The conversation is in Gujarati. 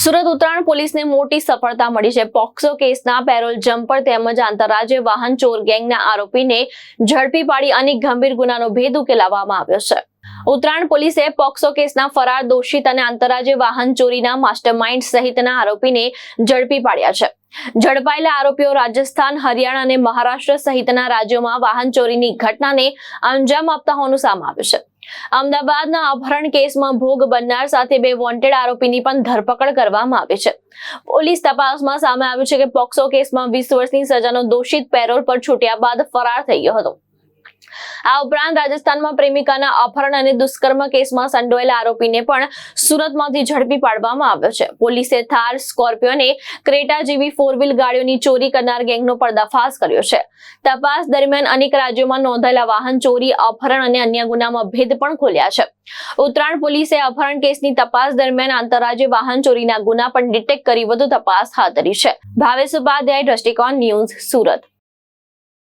સુરત ઉત્તરાયણ પોલીસને મોટી સફળતા મળી છે। પોક્સો કેસના પેરોલ જમ્પર તેમજ આંતરરાજ્ય વાહન ચોર ગેંગના આરોપીને ઝડપી પાડી અનેક ગંભીર ગુનાનો ભેદ ઉકેલવામાં આવ્યો છે। ઉત્તરાયણ પોલીસે પોક્સો કેસના ફરાર દોષિત અને આંતરરાજ્ય વાહન ચોરીના માસ્ટરમાઇન્ડ સહિતના આરોપીને ઝડપી પાડ્યા છે। ઝડપાયેલા આરોપીઓ રાજસ્થાન, હરિયાણા અને મહારાષ્ટ્ર સહિતના રાજ્યોમાં વાહન ચોરીની ઘટનાને અંજામ આપતા હોવાનું સામે આવ્યું છે। અમદાવાદના અપહરણ કેસમાં ભોગ બનનાર સાથે બે વોન્ટેડ આરોપીની પણ ધરપકડ કરવામાં આવી છે। પોલીસ તપાસમાં સામે આવ્યું છે કે પોક્સો કેસમાં 20 વર્ષની સજાનો દોષિત પેરોલ પર છૂટ્યા બાદ ફરાર થઈ ગયો હતો। આ ઉપરાંત રાજસ્થાનમાં પ્રેમિકાના અપહરણ અને દુષ્કર્મ કેસમાં સંડોવાયેલા આરોપીને પણ સુરતમાંથી ઝડપી પાડવામાં આવ્યો છે। પોલીસે થાર, સ્કોર્પિયો અને ક્રેટા જેવી 4 વ્હીલ ગાડીઓની ચોરી કરનાર ગેંગનો પર્દાફાશ કર્યો છે। તપાસ દરમિયાન અનેક રાજ્યોમાં નોંધાયેલા વાહન ચોરી, અપહરણ અને અન્ય ગુનામાં ભેદ પણ ખોલ્યા છે। ઉત્તરાયણ પોલીસે અપહરણ કેસની તપાસ દરમિયાન આંતરરાજ્ય વાહન ચોરીના ગુના પણ ડિટેક્ટ કરી વધુ તપાસ હાથ ધરી છે। ભાવેશ ઉપાધ્યાય, દ્રષ્ટિકોણ ન્યૂઝ, સુરત।